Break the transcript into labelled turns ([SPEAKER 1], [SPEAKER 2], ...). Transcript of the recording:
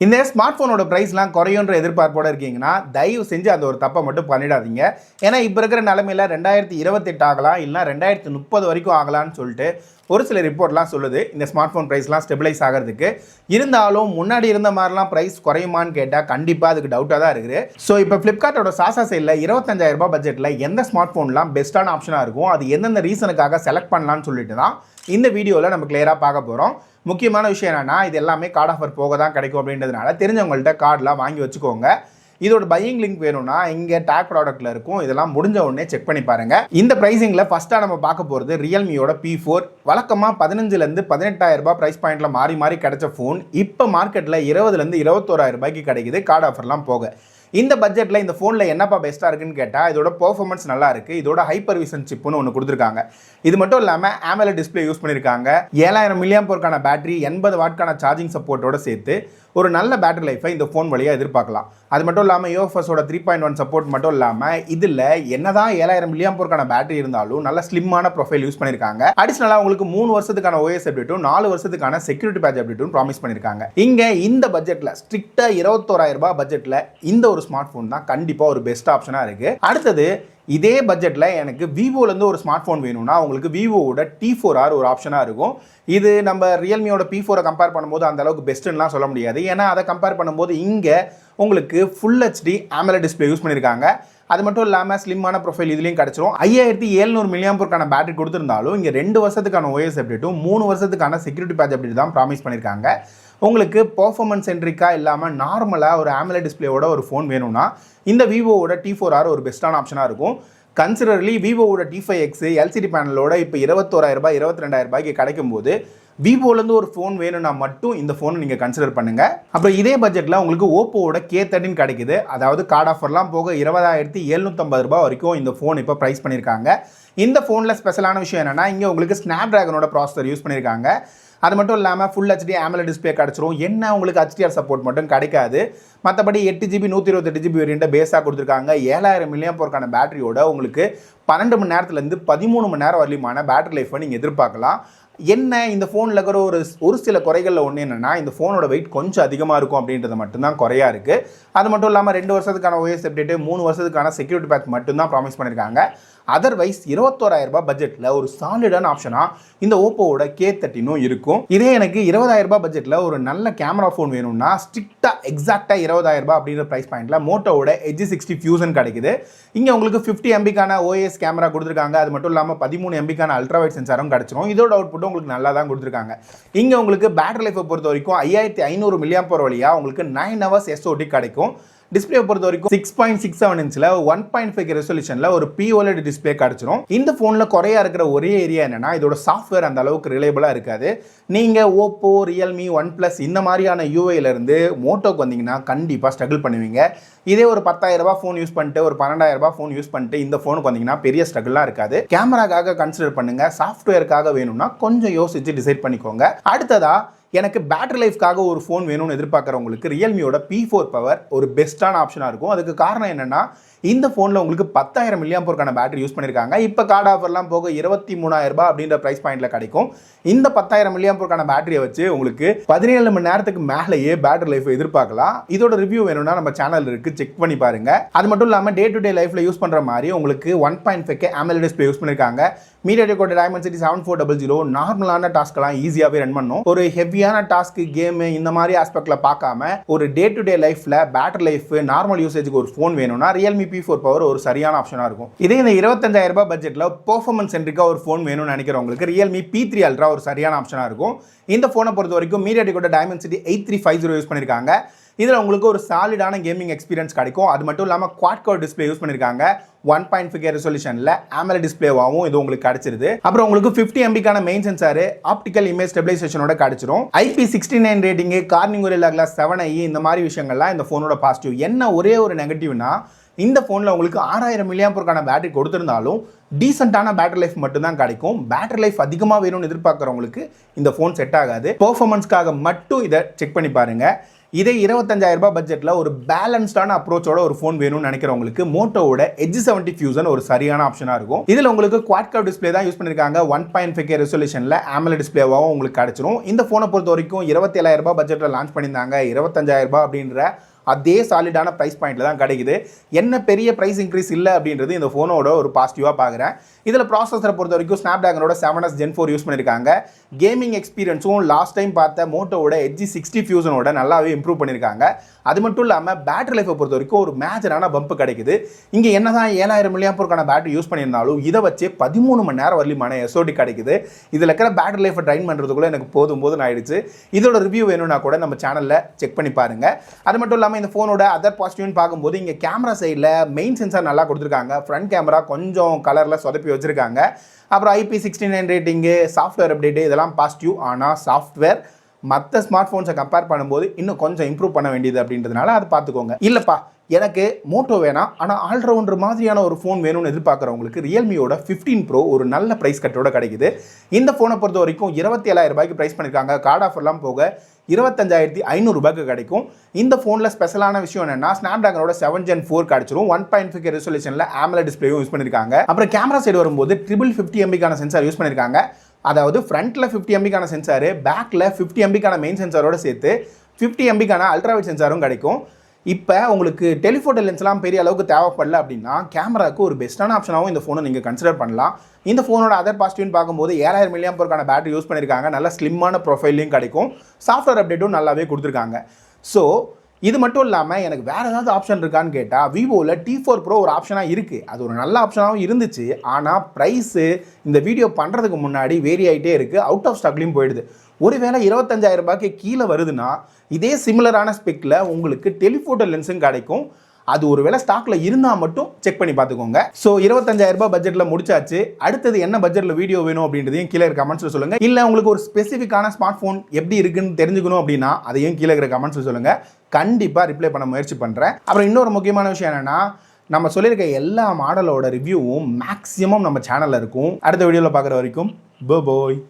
[SPEAKER 1] இந்த ஸ்மார்ட் ஃபோனோட ப்ரைஸ்லாம் குறையுன்ற எதிர்பார்ப்போட இருக்கீங்கன்னா தயவு செஞ்சு அந்த ஒரு தப்பை மட்டும் பண்ணிடாதீங்க. ஏன்னா இப்போ இருக்கிற நிலமையில 2028 ஆகலாம், இல்லைனா 2030 வரைக்கும் ஆகலான்னு சொல்லிட்டு ஒரு சில ரிப்போர்ட்லாம் சொல்லுது இந்த ஸ்மார்ட் ஃபோன் ப்ரைஸ்லாம் ஸ்டெபிலைஸ் ஆகிறதுக்கு. இருந்தாலும் முன்னாடி இருந்த மாதிரிலாம் ப்ரைஸ் குறையுமான்னு கேட்டால் கண்டிப்பாக அதுக்கு டவுட்டாக தான் இருக்குது. ஸோ இப்போ ஃப்ளிப்கார்ட்டோட சாசா சேலில் 25,000 ரூபாய் பட்ஜெட்டில் எந்த ஸ்மார்ட் ஃபோன்லாம் பெஸ்ட்டான ஆப்ஷனாக இருக்கும், அது எந்தெந்த ரீசனுக்காக செலக்ட் பண்ணலான்னு சொல்லிட்டு தான் இந்த வீடியோவில் நம்ம கிளியராக பார்க்க போகிறோம். முக்கியமான விஷயம் என்னன்னா, இது எல்லாமே கார்டு ஆஃபர் போக தான் கிடைக்கும் அப்படின்றதுனால தெரிஞ்சவங்கள்ட்ட கார்டெலாம் வாங்கி வச்சுக்கோங்க. இதோட பையிங் லிங்க் வேணும்னா இங்கே டேக் ப்ராடக்ட்டில் இருக்கும். இதெல்லாம் முடிஞ்ச உடனே செக் பண்ணி பாருங்கள். இந்த ப்ரைஸிங்கில் ஃபஸ்ட்டாக நம்ம பார்க்க போகிறது ரியல்மியோட P4. வழக்கமாக 15,000 18,000 ரூபாய் ப்ரைஸ் பாயிண்டில் மாறி மாறி கிடைச்ச ஃபோன் இப்போ மார்க்கெட்டில் 20,000 21,000 ரூபாய்க்கு கிடைக்குது, கார்டு ஆஃபர்லாம் போக. இந்த பட்ஜெட்டில் இந்த ஃபோனில் என்னப்பா பெஸ்ட்டாக இருக்குன்னு கேட்டால் இதோட பெர்ஃபார்மன்ஸ் நல்லா இருக்குது. இதோட ஹைப்பர் விஷன் சிப்புன்னு ஒன்று கொடுத்துருக்காங்க. இது மட்டும் இல்லாமல் AMOLED டிஸ்பிளே யூஸ் பண்ணியிருக்காங்க. 7000 mAh பேட்டரி, 80 வாட்கான சார்ஜிங் சப்போர்ட்டோட சேர்த்து ஒரு நல்ல பேட்டரி லைஃபை இந்த ஃபோன் வழியாக எதிர்பார்க்கலாம். அது மட்டும் இல்லாமல் UFSோட 3.1 சப்போர்ட் மட்டும் இல்லாமல் இதில் என்னதான் 7000 mAh பேட்டரி இருந்தாலும் நல்ல ஸ்லிம்மான ப்ரொஃபைல் யூஸ் பண்ணியிருக்காங்க. அடிஷனலாக உங்களுக்கு 3 வருஷத்துக்கான OS அப்டேட்டும் 4 வருஷத்துக்கான செக்யூரிட்டி பேட்ச் அப்டேட்டும் ப்ராமிஸ் பண்ணியிருக்காங்க. இங்கே இந்த பட்ஜெட்டில் ஸ்ட்ரிக்டாக 21,000 ரூபாய் பட்ஜெட்டில் இந்த ஒரு ஸ்மார்ட் ஃபோன் தான் கண்டிப்பாக ஒரு பெஸ்ட் ஆப்ஷனாக இருக்குது. அடுத்தது இதே பட்ஜெட்டில் எனக்கு விவோலேருந்து ஒரு ஸ்மார்ட் ஃபோன் வேணும்னா உங்களுக்கு விவோவோட T4R ஒரு ஆப்ஷனாக இருக்கும். இது நம்ம ரியல்மியோட P4 கம்பேர் பண்ணும்போது அந்த அளவுக்கு பெஸ்ட்டுன்னெலாம் சொல்ல முடியாது. ஏன்னா அதை கம்பேர் பண்ணும்போது இங்கே உங்களுக்கு full HD AMOLED display use பண்ணியிருக்காங்க. அது மட்டும் இல்லாமல் ஸ்லிம்மான ப்ரொஃபைல் இதுலேயும் கிடச்சிரும். 5700 mAh பேட்டரி கொடுத்துருந்தாலும் இங்கே 2 வருஷத்துக்கான OS அப்டேட்டும் 3 வருஷத்துக்கான செக்யூரிட்டி பேட்ச் அப்டேட் தான் ப்ராமிஸ் பண்ணியிருக்காங்க. உங்களுக்கு பெர்ஃபார்மன்ஸ் சென்ட்ரிக்காக இல்லாமல் நார்மலாக ஒரு AMOLED டிஸ்பிளேயோட ஒரு ஃபோன் வேணும்னா இந்த விவோவோட T4R ஒரு பெஸ்ட்டான ஆப்ஷனாக இருக்கும். கன்சிடர்லி விவோவோட T5X LCD பேனலோட இப்போ 21,000 ரூபாய் 22,000 ரூபாய்க்கு கிடைக்கும் போது விவோலேருந்து ஒரு ஃபோன் வேணும்னா மட்டும் இந்த ஃபோனை நீங்கள் கன்சிடர் பண்ணுங்கள். அப்புறம் இதே பட்ஜெட்டில் உங்களுக்கு ஓப்போவோட K13 கிடைக்குது. அதாவது கார்டு ஆஃபர்லாம் போக 20,750 ரூபாய் வரைக்கும் இந்த ஃபோன் இப்போ ப்ரைஸ் பண்ணியிருக்காங்க. இந்த ஃபோனில் ஸ்பெஷலான விஷயம் என்னென்னா இங்கே உங்களுக்கு ஸ்னாப்ட்ராகனோட ப்ராசஸர் யூஸ் பண்ணியிருக்காங்க. அது மட்டும் இல்லாமல் ஃபுல் HD AMOLED டிஸ்பிளே கிடச்சிரும். என்ன உங்களுக்கு HDR சப்போர்ட் மட்டும் கிடைக்காது. மற்றபடி 8GB 128GB வேரியண்ட்டை பேஸாக கொடுத்துருக்காங்க. 7000 mAh பேட்டரியோட உங்களுக்கு 12 மணி நேரத்துலேருந்து 13 மணி நேரம் வரலியுமான பேட்டரி லைஃப்பை நீங்கள் எதிர்பார்க்கலாம். என்ன இந்த ஃபோனில் இருக்கிற ஒரு சில குறைகளில் ஒன்று என்னென்னா இந்த ஃபோனோட வெயிட் கொஞ்சம் அதிகமாக இருக்கும் அப்படின்றது மட்டும்தான் குறையாக இருக்குது. அது மட்டும் இல்லாமல் 2 வருஷத்துக்கான OS அப்டேட்டு 3 வருஷத்துக்கான செக்யூரிட்டி பேட்ச் மட்டும்தான் ப்ராமிஸ் பண்ணியிருக்காங்க. அதர்வைஸ் 21,000 ரூபாய் பட்ஜெட்டில் ஒரு சாலிடான ஆப்ஷனாக இந்த ஓப்போவோட K13 இருக்கும். இதே எனக்கு 20,000 ரூபாய் பட்ஜெட்டில் ஒரு நல்ல கேமரா ஃபோன் வேணும்னா ஸ்ட்ரிக்டாக எக்ஸாக்டாக 20,000 ரூபாய் அப்படின்ற ப்ரைஸ் பாயிண்டில் மோட்டோவோட Edge 60 Fusion கிடைக்குது. இங்கே உங்களுக்கு 50 MBக்கான OS கேமரா கொடுத்துருக்காங்க. அது மட்டும் இல்லாமல் 13 MBக்கான அல்ட்ராவைட் சென்சாரும் கிடச்சிரும். இதோட அவுட்புட்டும் உங்களுக்கு நல்லா தான் கொடுத்துருக்காங்க. இங்கே உங்களுக்கு பேட்டரி லைஃபை பொறுத்த வரைக்கும் 5500 mAh வழியாக உங்களுக்கு 9 hours SOT கிடைக்கும். டிஸ்பிளே பொறுத்த வரைக்கும் 6.67 இன்ச்சில் 1.5K ரெசல்யூஷனில் ஒரு POLED டிஸ்பிளே கிடச்சிரும். இந்த ஃபோனில் குறையா இருக்கிற ஒரே ஏரியா என்னன்னா இதோட சாஃப்ட்வேர் அந்த அளவுக்கு ரிலேபிளாக இருக்காது. நீங்கள் ஓப்போ, ரியல்மி, OnePlus இந்த மாதிரியான யூஐலேருந்து மோட்டோக்கு வந்தீங்கன்னா கண்டிப்பாக ஸ்ட்ரகிள் பண்ணுவீங்க. இதே ஒரு 10,000 ரூபாய் ஃபோன் யூஸ் பண்ணிட்டு ஒரு 12,000 ரூபாய் ஃபோன் யூஸ் பண்ணிட்டு இந்த ஃபோனுக்கு வந்தீங்கன்னா பெரிய ஸ்ட்ரகிளாக இருக்காது. கேமராக்காக கன்சிடர் பண்ணுங்க, சாஃப்ட்வேருக்காக வேணும்னா கொஞ்சம் யோசிச்சு டிசைட் பண்ணிக்கோங்க. அடுத்ததா எனக்கு பேட்டரி லைஃப்காக ஒரு ஃபோன் வேணும்னு எதிர்பார்க்குறவங்களுக்கு ரியல்மியோட P4 பவர் ஒரு பெஸ்ட்டான ஆப்ஷனாக இருக்கும். அதுக்கு காரணம் என்னென்னா இந்த ஃபோனில் உங்களுக்கு 10,000 mAh பேட்டரி யூஸ் பண்ணியிருக்காங்க. இப்போ கார்டு ஆஃபர்லாம் போக 23,000 ரூபாய் அப்படின்ற ப்ரைஸ் பாயிண்டில் கிடைக்கும். இந்த 10,000 mAh பேட்டரியை வச்சு உங்களுக்கு 17 மணி நேரத்துக்கு மேலேயே பேட்டரி லைஃப் எதிர்பார்க்கலாம். இதோட ரிவ்யூ வேணும்னா நம்ம சேனல் இருக்குது, செக் பண்ணி பாருங்க. அது மட்டும் இல்லாமல் டே டு டே லைஃப்பில் யூஸ் பண்ணுற மாதிரி உங்களுக்கு 1.5K AMOLED டிஸ்பிளே யூஸ் பண்ணியிருக்காங்க. MediaTek Dimensity 7400 நார்மலான டாஸ்க்கெல்லாம் ஈஸியாகவே ரன் பண்ணும். ஒரு ஹெவியான டாஸ்க்கு, கேமு இந்த மாதிரி ஆஸ்பெக்டில் பார்க்காம ஒரு டே டு டே லைஃப்பில் பேட்டரி லைஃப் நார்மல் யூசேஜுக்கு ஒரு ஃபோன் வேணும்னா ரியல்மி P4 பவர் ஒரு சரியான ஆப்ஷனாக இருக்கும். இதே இந்த 25,000 ரூபாய் பட்ஜெட்டில் பெர்ஃபார்மன்ஸ் சென்ட்ரிக்காக ஒரு ஃபோன் வேணும்னு நினைக்கிறவங்களுக்கு ரியல்மி P3 Ultra ஒரு சரியான ஆப்ஷனாக இருக்கும். இந்த ஃபோனை பொறுத்த வரைக்கும் MediaTek Dimensity 8350 யூஸ் பண்ணியிருக்காங்க. இதில் உங்களுக்கு ஒரு சாலிடான கேமிங் எக்ஸ்பீரியன்ஸ் கிடைக்கும். அது மட்டும் இல்லாமல் குவாட் கோர் டிஸ்பிளே யூஸ் பண்ணியிருக்காங்க. 1.5K ரெசல்யூஷனில் AMOLED டிஸ்பிளேவாகவும் இது உங்களுக்கு கிடைச்சிருது. அப்புறம் உங்களுக்கு 50 MBக்கான மெயின் சென்சார் ஆப்டிக்கல் இமேஜ் ஸ்டெபிலைசேஷனோட கிடைச்சிரும். IP69 rating, Corning Gorilla Glass 7i இந்த மாதிரி விஷயங்கள்லாம் இந்த ஃபோனோட பாசிட்டிவ். என்ன ஒரே ஒரு நெகட்டிவ்னா இந்த ஃபோனில் உங்களுக்கு 6000 mAh பேட்டரி கொடுத்துருந்தாலும் டீசெண்டான பேட்டரி லைஃப் மட்டும்தான் கிடைக்கும். பேட்டரி லைஃப் அதிகமாக வேணும்னு எதிர்பார்க்குறவங்களுக்கு இந்த ஃபோன் செட் ஆகாது. பெர்ஃபார்மன்ஸ்க்காக மட்டும் இதை செக் பண்ணி பாருங்க. இதே 25,000 ரூபாய் பட்ஜெட்டில் ஒரு பேலன்ஸ்டான அப்ரோச்சோட ஒரு ஃபோன் வேணும்னு நினைக்கிறவங்களுக்கு மோட்டோவோட எட்ஜ் 70 ஃபியூசன் ஒரு சரியான ஆப்ஷனாக இருக்கும். இதில் உங்களுக்கு குவாட் கர்வ் டிஸ்பிளே தான் யூஸ் பண்ணியிருக்காங்க. 1.5K ரெசல்யூஷனில் AMOLED டிஸ்பிளேவாகவும் உங்களுக்கு கிடைச்சிரும். இந்த ஃபோனை பொறுத்த வரைக்கும் 27,000 ரூபாய் பட்ஜெட்டில் லான்ச் பண்ணியிருந்தாங்க. 25,000 ரூபாய் அப்படின்ற அதே சாலிடான ப்ரைஸ் பாயிண்ட்ல தான் கிடைக்குது. என்ன பெரிய ப்ரைஸ் இன்க்ரீஸ் இல்லை அப்படின்றது இந்த ஃபோனோட ஒரு பாசிட்டிவாக பார்க்குறேன். இதில் ப்ராசஸரை பொறுத்த வரைக்கும் ஸ்னாப்டிராகனோட 7S Gen 4 யூஸ் பண்ணியிருக்காங்க. கேமிங் எக்ஸ்பீரியன்ஸும் லாஸ்ட் டைம் பார்த்த மோட்டோவோட எட்ஜ் 60 ஃபியூசனோட நல்லாவே இம்ப்ரூவ் பண்ணியிருக்காங்க. அது மட்டும் இல்லாமல் பேட்டரி லைஃபை பொறுத்த வரைக்கும் ஒரு மேஜரான பம்ப் கிடைக்குது. இங்கே என்னதான் 7000 mAh பேட்டரி யூஸ் பண்ணியிருந்தாலும் இதை வச்சு 13 மணி நேரம் வரலிமான SOD கிடைக்குது. இதில் இருக்கிற பேட்டரி லைஃபை ட்ரைன் பண்ணுறதுக்குள்ள எனக்கு போதும் ஆயிடுச்சு. இதோட ரிவ்யூ வேணும்னா கூட நம்ம சேனலில் செக் பண்ணி பாருங்க. அது மட்டும் இல்லாமல் இந்த ஃபோனோட அதர் பாசிட்டிவ்னு பார்க்கும்போது இங்கே கேமரா சைடில் மெயின் சென்சார் நல்லா கொடுத்துருக்காங்க. ஃப்ரண்ட் கேமரா கொஞ்சம் கலரில் சொதப்பி வச்சுருக்காங்க. அப்புறம் IP69 ரேட்டிங்கு, சாஃப்ட்வேர் அப்டேட்டு இதெல்லாம் பாசிட்டிவ். ஆனால் சாஃப்ட்வேர் மற்ற ஸ்மார்ட் ஃபோன்ஸை கம்பேர் பண்ணும்போது இன்னும் கொஞ்சம் இம்ப்ரூவ் பண்ண வேண்டியது அப்படின்றதுனால அதை பார்த்துக்கோங்க. இல்லைப்பா எனக்கு மோட்டோ வேணாம் ஆனால் ஆல்ரவுண்டர் மாதிரியான ஒரு ஃபோன் வேணும்னு எதிர்பார்க்குறவங்களுக்கு ரியல்மியோட 15 Pro ஒரு நல்ல ப்ரைஸ் கட்டோட கிடைக்குது. இந்த ஃபோனை பொறுத்த வரைக்கும் 27,000 ரூபாய்க்கு ப்ரைஸ் பண்ணியிருக்காங்க. கார்டு ஆஃபர்லாம் போக 25,500 ரூபாய்க்கு கிடைக்கும். இந்த ஃபோனில் ஸ்பெஷலான விஷயம் என்னன்னா ஸ்னாப்டிராகனோட 7 Gen 4 கிடைச்சிரும். 1.5K ரெசல்யூஷனில் AMOLED டிஸ்பிளேயும் யூஸ் பண்ணியிருக்காங்க. அப்புறம் கேமரா சைடு வரும்போது 50 MB சென்சார் யூஸ் பண்ணியிருக்காங்க. அதாவது ஃப்ரண்ட்டில் 50 MB சென்சாரு, பேக்கில் 50 MB மெயின் சென்சாரோட சேர்த்து 50 MB அல்ட்ராவைட் சென்சாரும் கிடைக்கும். இப்போ உங்களுக்கு டெலிஃபோட்டோ லென்ஸ்லாம் பெரிய அளவுக்கு தேவைப்படல அப்படின்னா கேமராவுக்கு ஒரு பெஸ்ட்டான ஆப்ஷனாகவும் இந்த ஃபோனை நீங்கள் கன்சிடர் பண்ணலாம். இந்த ஃபோனோட அதர் பாசிட்டிவ்னு பார்க்கும்போது 7000 mAh பேட்டரி யூஸ் பண்ணியிருக்காங்க. நல்ல ஸ்லிம்மான ப்ரொஃபைலையும் கிடைக்கும். சாஃப்ட்வேர் அப்டேட்டும் நல்லாவே கொடுத்துருக்காங்க. ஸோ இது மட்டும் இல்லாமல் எனக்கு வேறு ஏதாவது ஆப்ஷன் இருக்கான்னு கேட்டால் விவோவில் T4 Pro ஒரு ஆப்ஷனாக இருக்குது. அது ஒரு நல்ல ஆப்ஷனாகவும் இருந்துச்சு. ஆனால் ப்ரைஸு இந்த வீடியோ பண்ணுறதுக்கு முன்னாடி வேரி ஆகிட்டே இருக்குது. அவுட் ஆஃப் ஸ்டாக்லையும் போயிடுது. ஒருவேளை 25,000 ரூபாய்க்கு கீழே வருதுன்னா இதே சிமிலரான ஸ்பெக்கில் உங்களுக்கு டெலிஃபோட்டோ லென்ஸும் கிடைக்கும். அது ஒருவேளை ஸ்டாக்ல இருந்தால் மட்டும் செக் பண்ணி பார்த்துக்கோங்க. ஸோ 25,000 ரூபாய் பட்ஜெட்டில் முடிச்சாச்சு. அடுத்தது என்ன பட்ஜெட்டில் வீடியோ வேணும் அப்படின்றதையும் கீழே இருக்க கமெண்ட்ஸில் சொல்லுங்கள். இல்லை உங்களுக்கு ஒரு ஸ்பெசிஃபிக்கான ஸ்மார்ட் ஃபோன் எப்படி இருக்குன்னு தெரிஞ்சுக்கணும் அப்படின்னா அதையும் கீழே இருக்கிற கமெண்ட்ஸில் சொல்லுங்கள். கண்டிப்பாக ரிப்ளை பண்ண முயற்சி பண்ணுறேன். அப்புறம் இன்னொரு முக்கியமான விஷயம் என்னென்னா நம்ம சொல்லியிருக்க எல்லா மாடலோட ரிவ்யூவும் மேக்ஸிமம் நம்ம சேனலில் இருக்கும். அடுத்த வீடியோவில் பார்க்குற வரைக்கும் பாய்.